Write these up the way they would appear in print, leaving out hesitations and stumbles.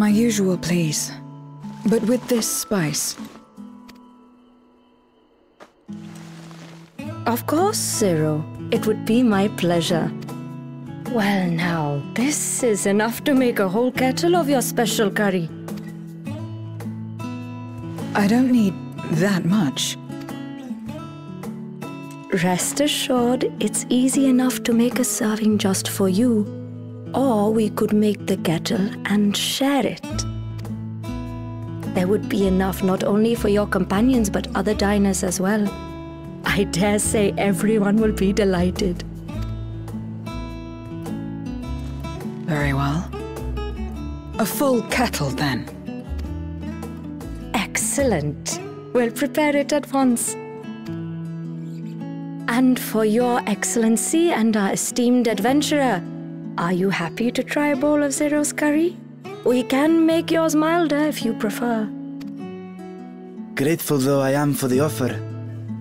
My usual, please. But with this spice. Of course, Zero. It would be my pleasure. Well now, this is enough to make a whole kettle of your special curry. I don't need that much. Rest assured, it's easy enough to make a serving just for you. Or we could make the kettle and share it. There would be enough not only for your companions but other diners as well. I dare say everyone will be delighted. Very well. A full kettle, then. Excellent. We'll prepare it at once. And for your excellency and our esteemed adventurer, are you happy to try a bowl of Zero's curry? We can make yours milder if you prefer. Grateful though I am for the offer,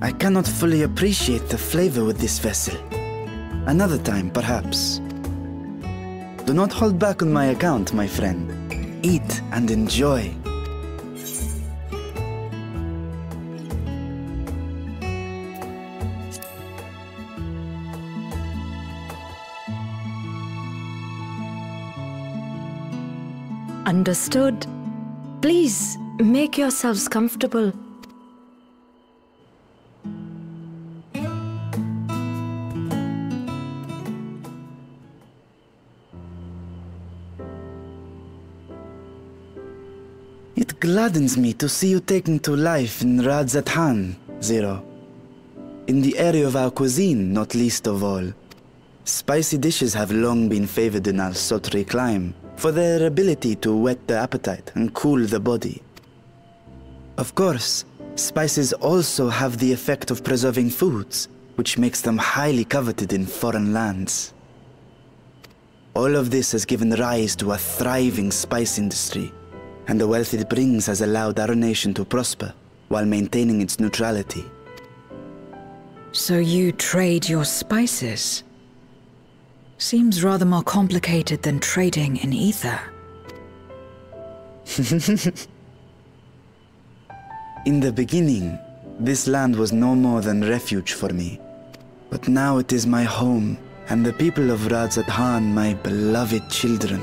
I cannot fully appreciate the flavor with this vessel. Another time, perhaps. Do not hold back on my account, my friend. Eat and enjoy. Understood. Please, make yourselves comfortable. It gladdens me to see you taking to life in Radzathan, Zero. In the area of our cuisine, not least of all. Spicy dishes have long been favored in our sultry clime for their ability to whet the appetite and cool the body. Of course, spices also have the effect of preserving foods, which makes them highly coveted in foreign lands. All of this has given rise to a thriving spice industry, and the wealth it brings has allowed our nation to prosper while maintaining its neutrality. So you trade your spices? Seems rather more complicated than trading in ether. In the beginning, this land was no more than refuge for me. But now it is my home, and the people of Radzathan my beloved children.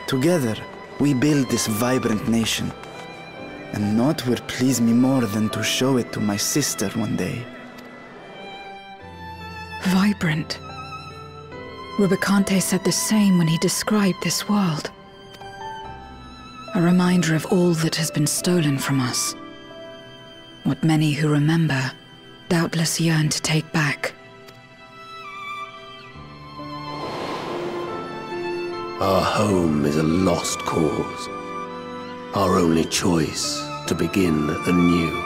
Together, we build this vibrant nation. And naught would please me more than to show it to my sister one day. Vibrant. Rubicante said the same when he described this world. A reminder of all that has been stolen from us. What many who remember doubtless yearn to take back. Our home is a lost cause. Our only choice to begin anew.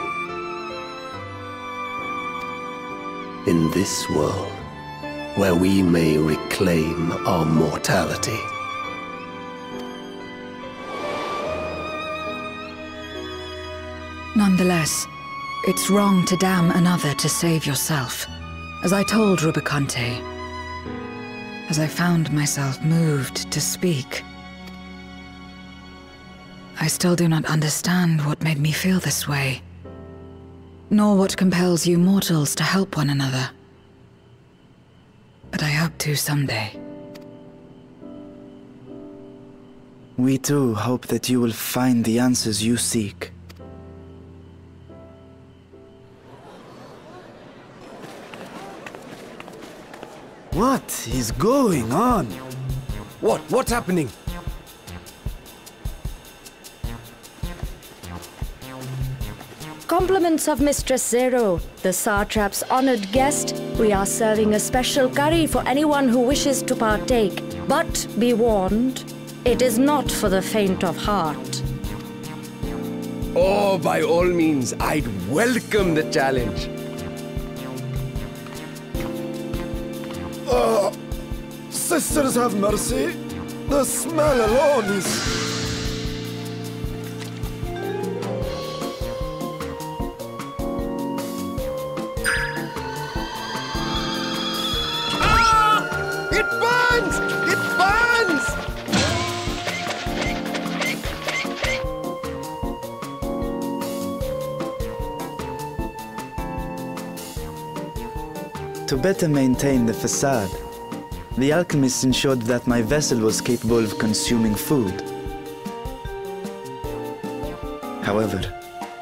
In this world, where we may reclaim our mortality. Nonetheless, it's wrong to damn another to save yourself, as I told Rubicante. As I found myself moved to speak. I still do not understand what made me feel this way, nor what compels you mortals to help one another. But I hope to someday. We too hope that you will find the answers you seek. What is going on? What's happening? Compliments of Mistress Zero, the Satrap's honored guest. We are serving a special curry for anyone who wishes to partake. But be warned, it is not for the faint of heart. Oh, by all means, I'd welcome the challenge. Sisters have mercy. The smell alone is... It burns! It burns! To better maintain the facade, the alchemists ensured that my vessel was capable of consuming food. However,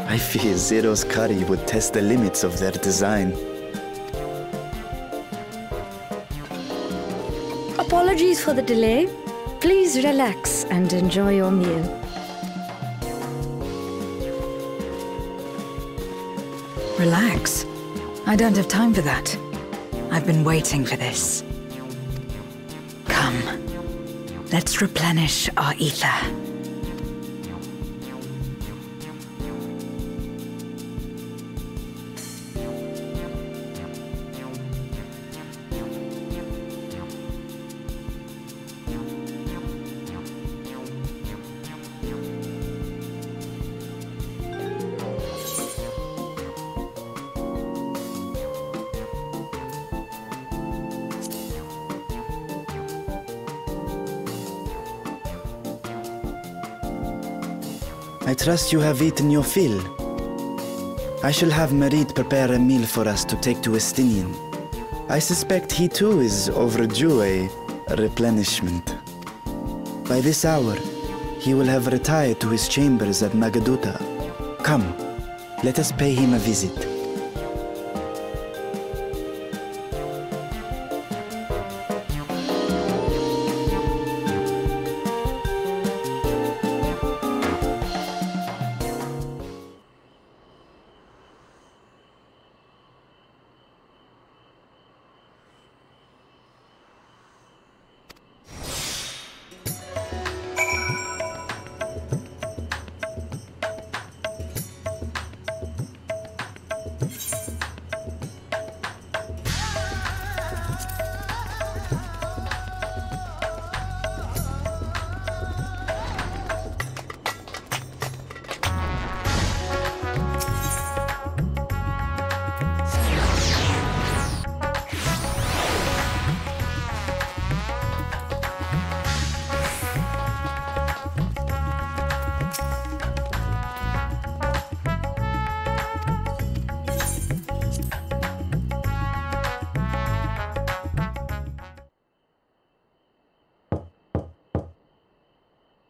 I fear Zero's curry would test the limits of their design. Apologies for the delay. Please relax and enjoy your meal. Relax? I don't have time for that. I've been waiting for this. Come, let's replenish our ether. I trust you have eaten your fill. I shall have Merit prepare a meal for us to take to Estinian. I suspect he too is overdue a replenishment. By this hour, he will have retired to his chambers at Magaduta. Come, let us pay him a visit.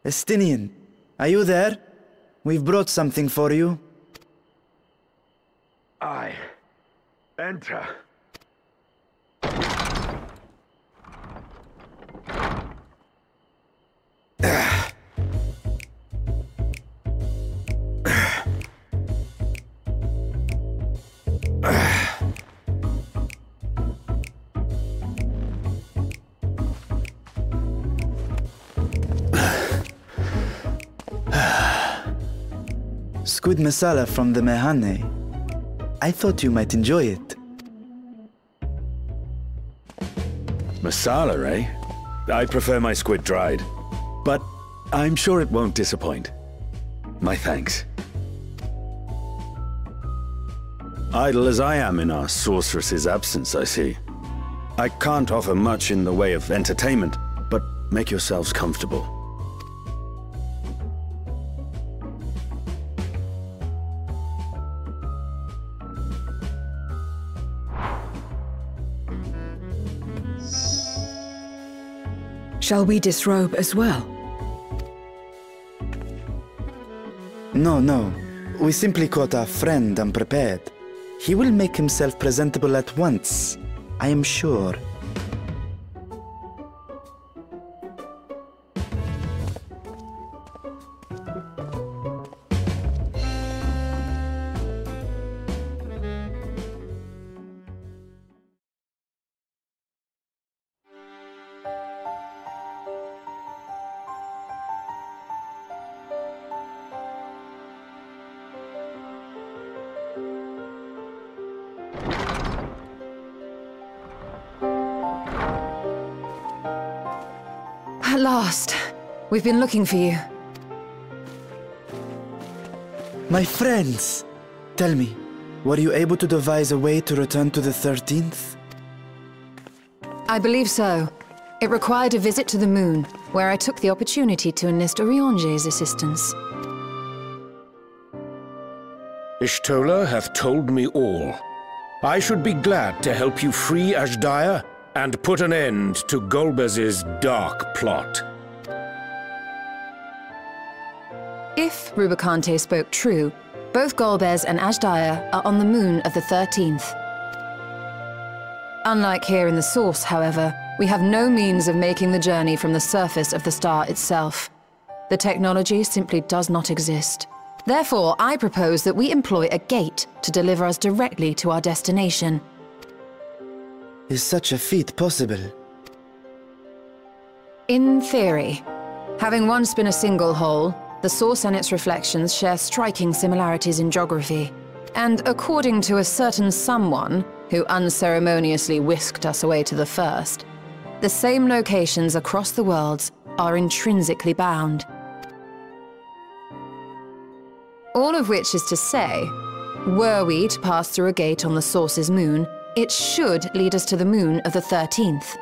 Estinian, are you there? We've brought something for you. Enter. Squid masala from the Mehane. I thought you might enjoy it. Masala, eh? I prefer my squid dried. But I'm sure it won't disappoint. My thanks. Idle as I am in our sorceress's absence, I see. I can't offer much in the way of entertainment, but make yourselves comfortable. Shall we disrobe as well? No. We simply caught our friend unprepared. He will make himself presentable at once, I am sure. At last. We've been looking for you. My friends! Tell me, were you able to devise a way to return to the 13th? I believe so. It required a visit to the moon, where I took the opportunity to enlist Oriange's assistance. Ishtola hath told me all. I should be glad to help you free Azhdaya and put an end to Golbez's dark plot. If Rubicante spoke true, both Golbez and Azhdaya are on the moon of the 13th. Unlike here in the Source, however, we have no means of making the journey from the surface of the star itself. The technology simply does not exist. Therefore, I propose that we employ a gate to deliver us directly to our destination. Is such a feat possible? In theory. Having once been a single hole, the Source and its reflections share striking similarities in geography. And according to a certain someone who unceremoniously whisked us away to the first, the same locations across the worlds are intrinsically bound. All of which is to say, were we to pass through a gate on the Source's moon, it should lead us to the moon of the 13th.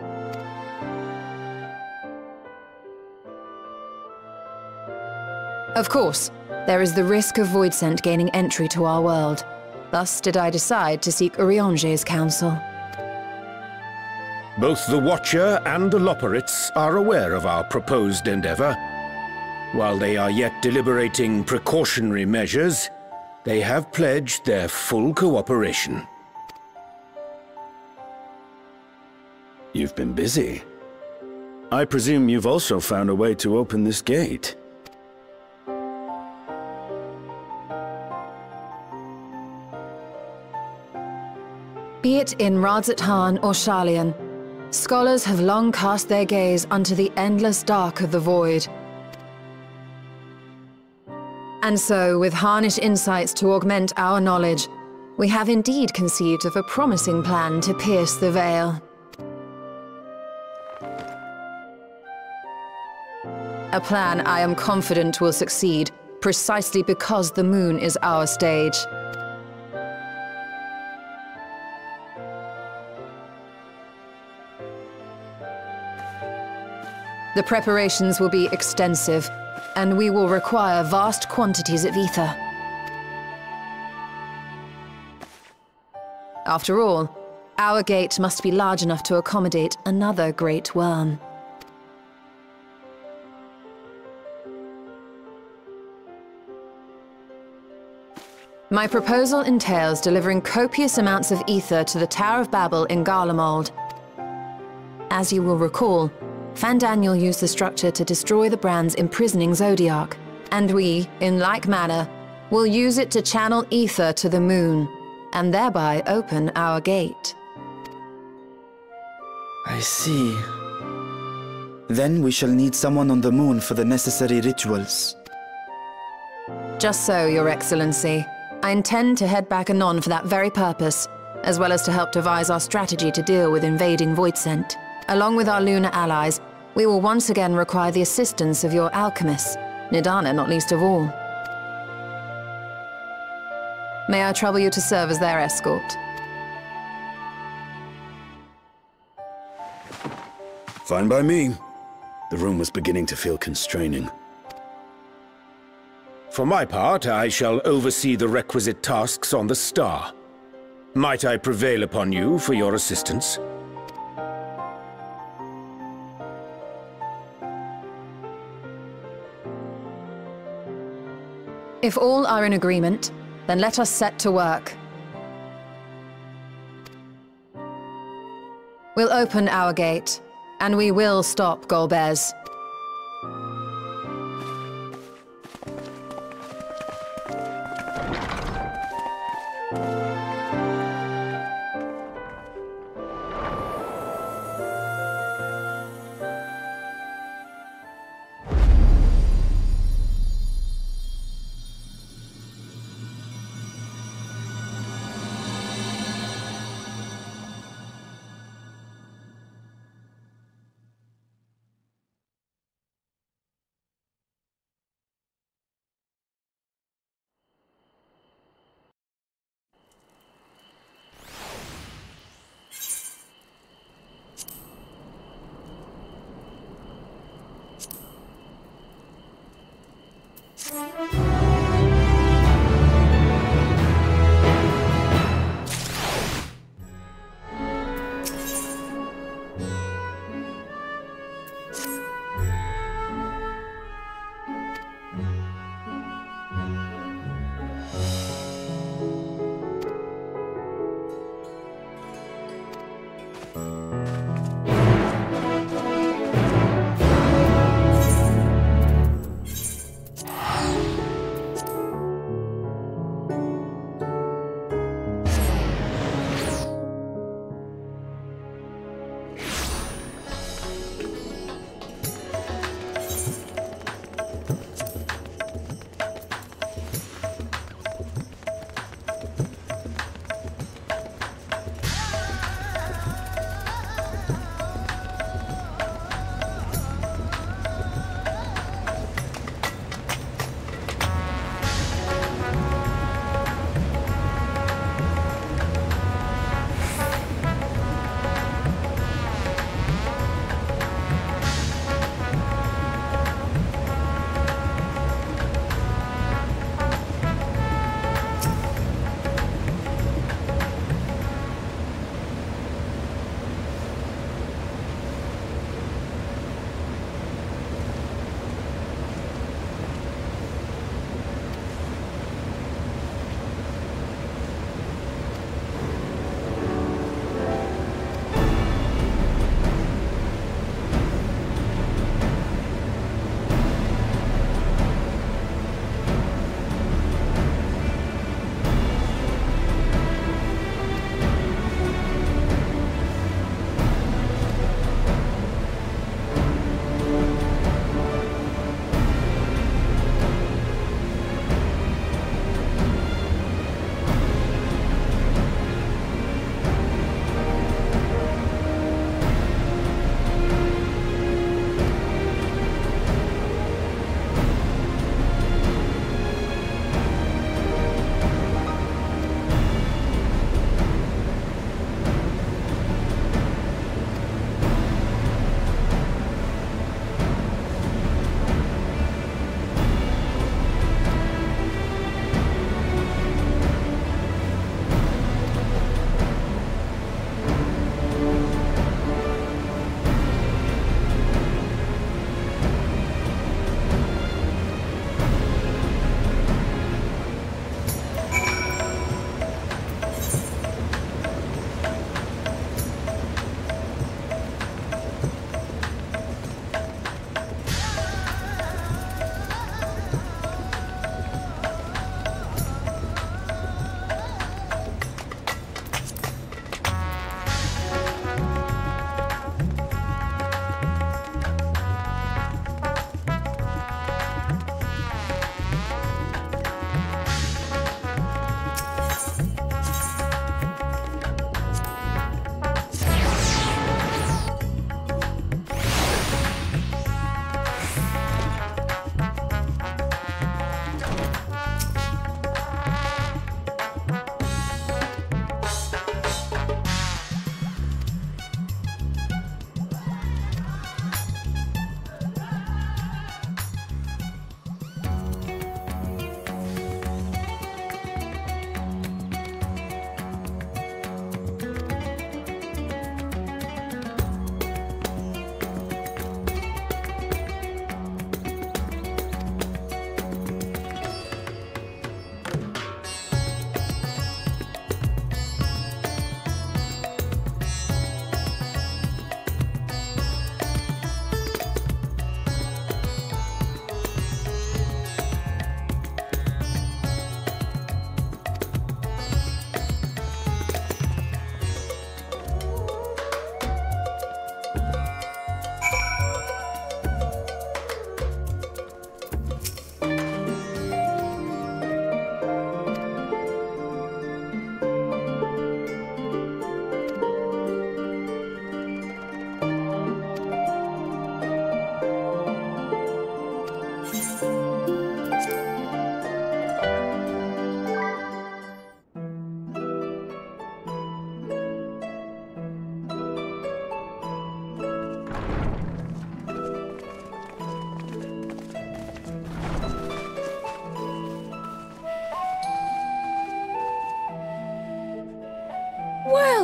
Of course, there is the risk of Voidsent gaining entry to our world. Thus did I decide to seek Urianger's counsel. Both the Watcher and the Loporrits are aware of our proposed endeavor. While they are yet deliberating precautionary measures, they have pledged their full cooperation. You've been busy. I presume you've also found a way to open this gate. Be it in Radzat-Han or Sharlayan, scholars have long cast their gaze unto the endless dark of the void. And so, with harnish insights to augment our knowledge, we have indeed conceived of a promising plan to pierce the veil. A plan I am confident will succeed, precisely because the moon is our stage. The preparations will be extensive, and we will require vast quantities of ether. After all, our gate must be large enough to accommodate another great worm. My proposal entails delivering copious amounts of ether to the Tower of Babel in Garlemald. As you will recall, Fandaniel used the structure to destroy the Brand's imprisoning Zodiac, and we, in like manner, will use it to channel ether to the moon, and thereby open our gate. I see. Then we shall need someone on the moon for the necessary rituals. Just so, Your Excellency. I intend to head back anon for that very purpose, as well as to help devise our strategy to deal with invading Voidsent. Along with our lunar allies, we will once again require the assistance of your alchemists, Nidana not least of all. May I trouble you to serve as their escort? Fine by me. The room was beginning to feel constraining. For my part, I shall oversee the requisite tasks on the star. Might I prevail upon you for your assistance? If all are in agreement, then let us set to work. We'll open our gate, and we will stop Golbez.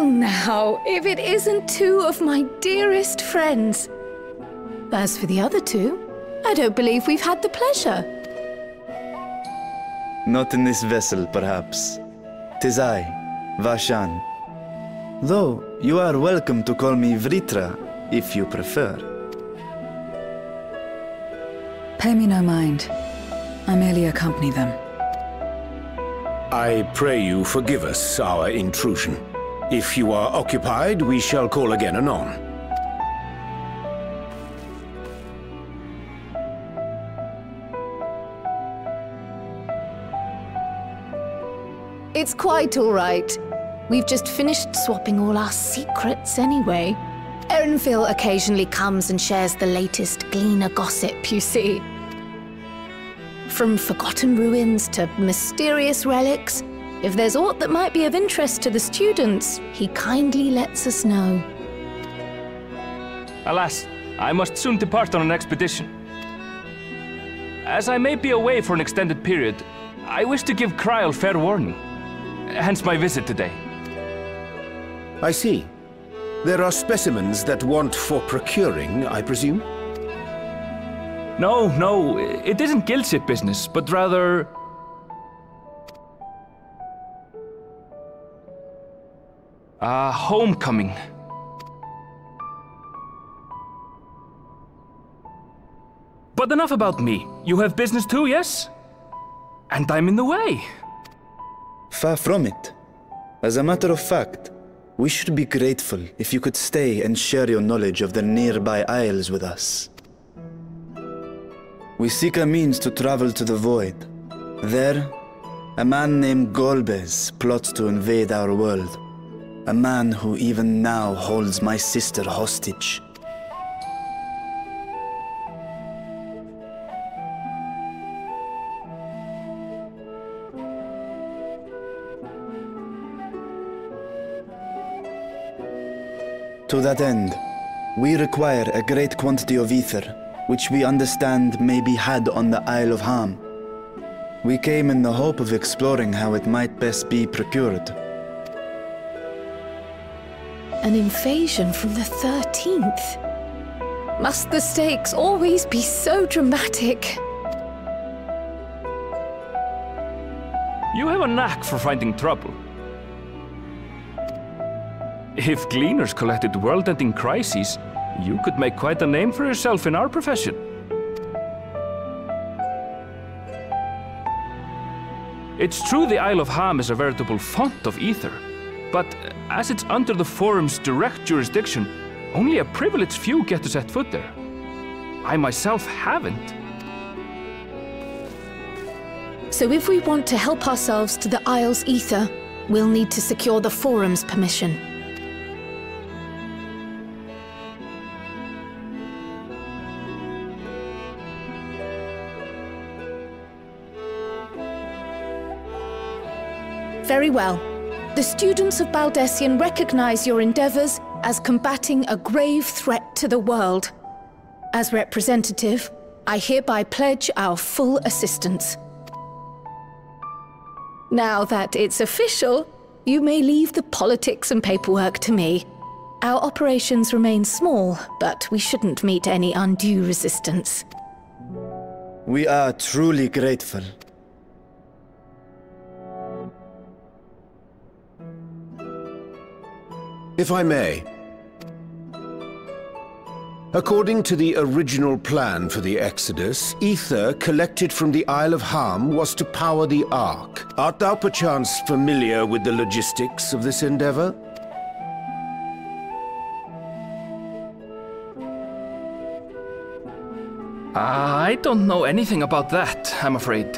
Well now, if it isn't two of my dearest friends. As for the other two, I don't believe we've had the pleasure. Not in this vessel, perhaps. 'Tis I, Vashan. Though, you are welcome to call me Vritra, if you prefer. Pay me no mind. I merely accompany them. I pray you forgive us our intrusion. If you are occupied, we shall call again anon. It's quite all right. We've just finished swapping all our secrets anyway. Erenville occasionally comes and shares the latest Gleaner gossip, you see. From forgotten ruins to mysterious relics, if there's aught that might be of interest to the students, he kindly lets us know. Alas, I must soon depart on an expedition. As I may be away for an extended period, I wish to give Kryl fair warning. Hence my visit today. I see. There are specimens that want for procuring, I presume? No, it isn't guildship business, but rather... homecoming. But enough about me. You have business too, yes? And I'm in the way. Far from it. As a matter of fact, we should be grateful if you could stay and share your knowledge of the nearby isles with us. We seek a means to travel to the Void. There, a man named Golbez plots to invade our world. A man who even now holds my sister hostage. To that end, we require a great quantity of ether, which we understand may be had on the Isle of Ham. We came in the hope of exploring how it might best be procured. An invasion from the 13th? Must the stakes always be so dramatic? You have a knack for finding trouble. If Gleaners collected world-ending crises, you could make quite a name for yourself in our profession. It's true the Isle of Ham is a veritable font of ether, but as it's under the Forum's direct jurisdiction, only a privileged few get to set foot there. I myself haven't. So if we want to help ourselves to the Isle's ether, we'll need to secure the Forum's permission. Very well. The students of Baldessian recognize your endeavors as combating a grave threat to the world. As representative, I hereby pledge our full assistance. Now that it's official, you may leave the politics and paperwork to me. Our operations remain small, but we shouldn't meet any undue resistance. We are truly grateful. If I may. According to the original plan for the Exodus, ether collected from the Isle of Ham was to power the Ark. Art thou perchance familiar with the logistics of this endeavor? I don't know anything about that, I'm afraid.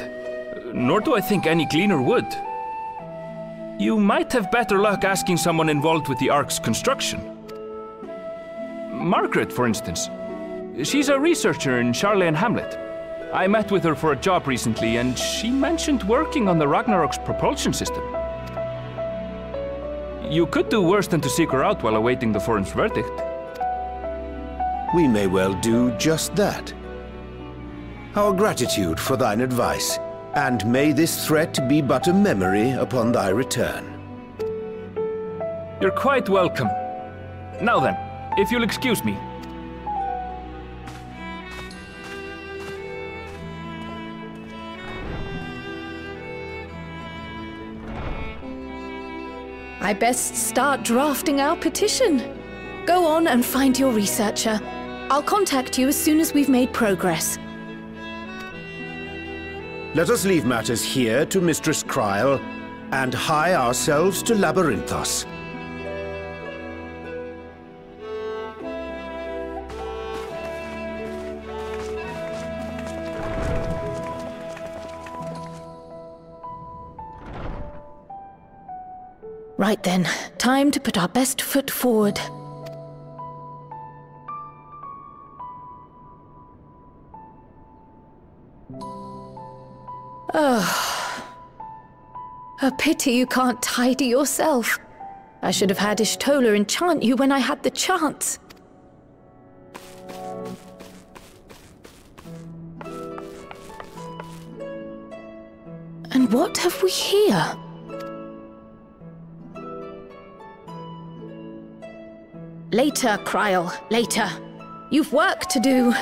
Nor do I think any Gleaner would. You might have better luck asking someone involved with the Ark's construction. Margaret, for instance. She's a researcher in Charley and Hamlet. I met with her for a job recently, and she mentioned working on the Ragnarok's propulsion system. You could do worse than to seek her out while awaiting the Forum's verdict. We may well do just that. Our gratitude for thine advice. And may this threat be but a memory upon thy return. You're quite welcome. Now then, if you'll excuse me. I best start drafting our petition. Go on and find your researcher. I'll contact you as soon as we've made progress. Let us leave matters here to Mistress Kryl and hie ourselves to Labyrinthos. Right then, time to put our best foot forward. Oh. A pity you can't tidy yourself. I should have had Ishtola enchant you when I had the chance. And what have we here? Later, Kryl, later. You've work to do.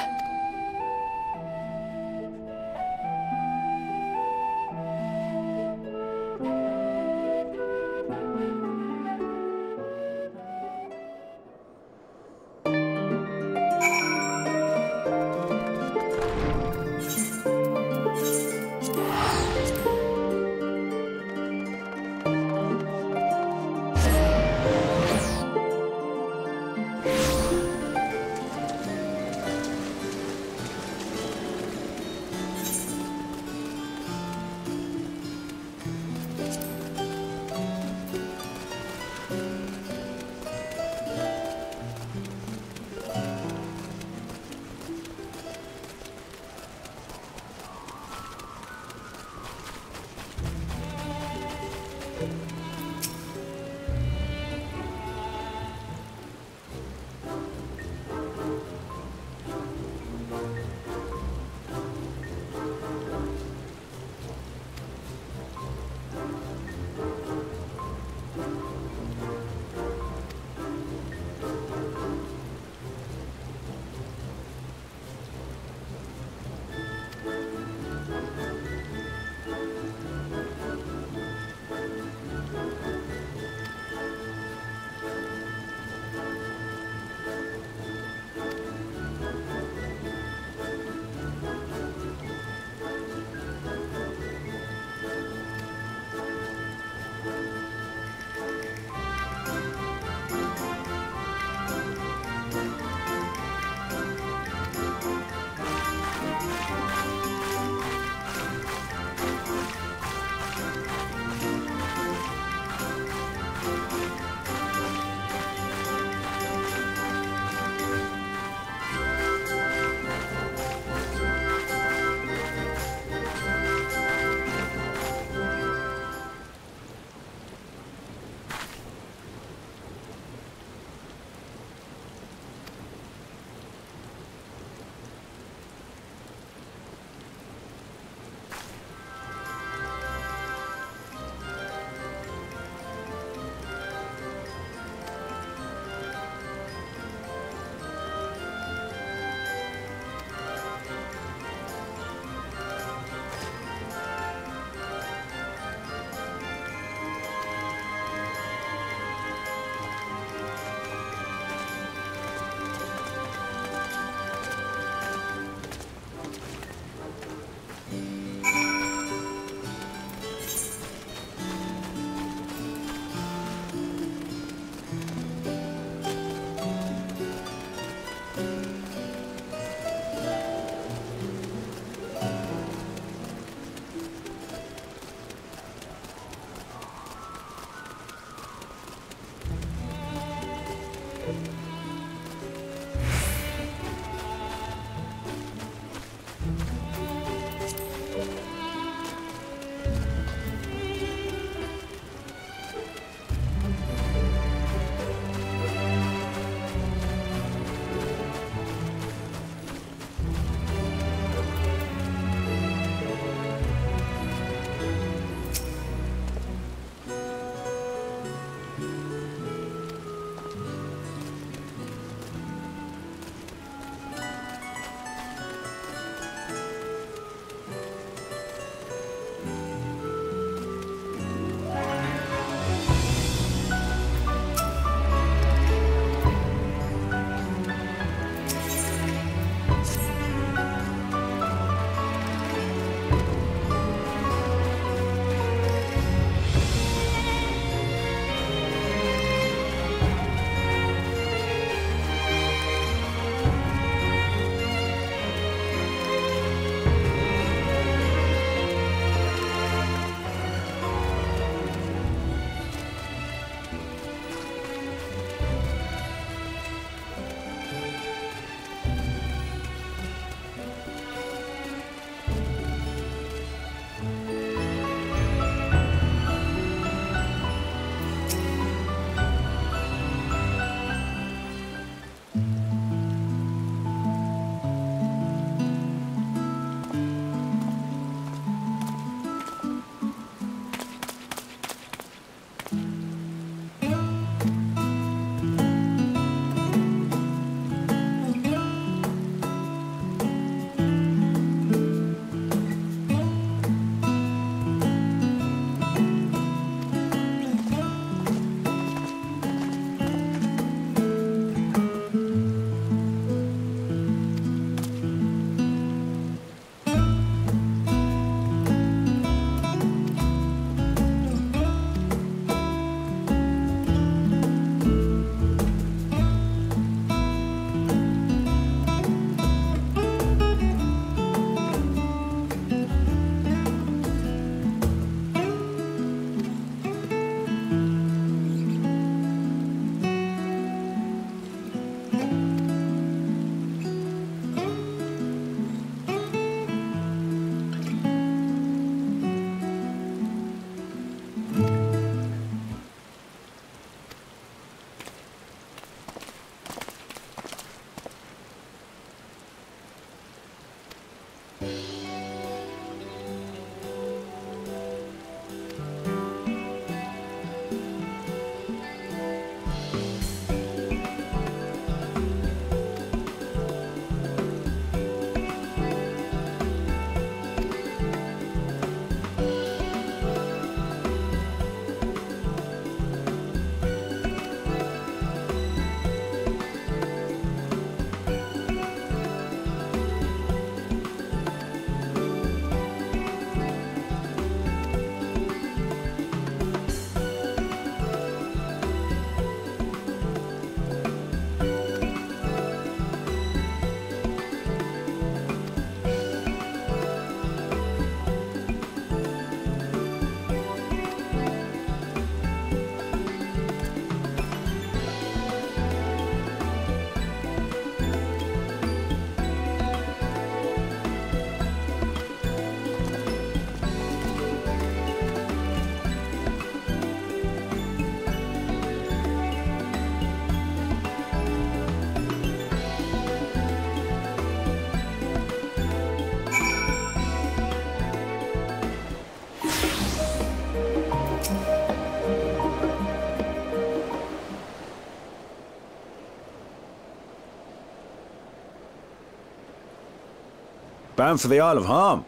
Bound for the Isle of Harm.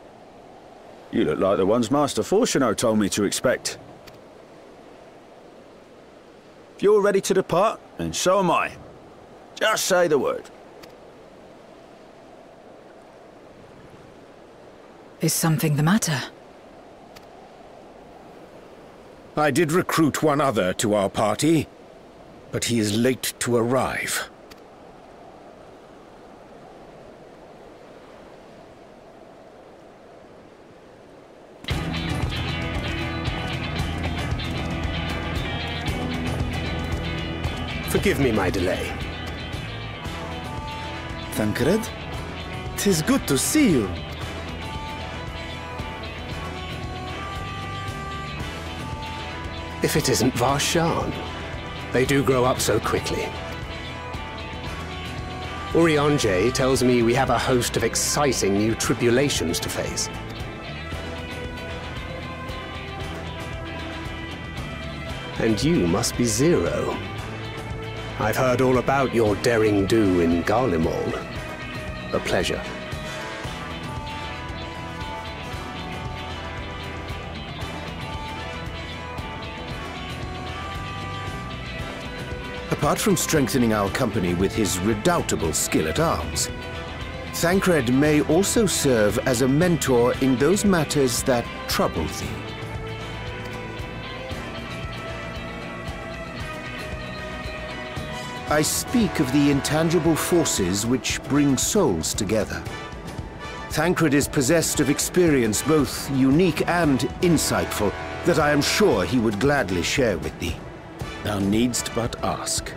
You look like the ones Master Fortuno told me to expect. If you're ready to depart, then so am I. Just say the word. Is something the matter? I did recruit one other to our party, but he is late to arrive. Forgive me my delay. Thancred? 'Tis good to see you. If it isn't Varshan. They do grow up so quickly. Urianger tells me we have a host of exciting new tribulations to face. And you must be Zero. I've heard all about your daring-do in Garlemald. A pleasure. Apart from strengthening our company with his redoubtable skill at arms, Thancred may also serve as a mentor in those matters that trouble thee. I speak of the intangible forces which bring souls together. Thancred is possessed of experience both unique and insightful that I am sure he would gladly share with thee. Thou needst but ask.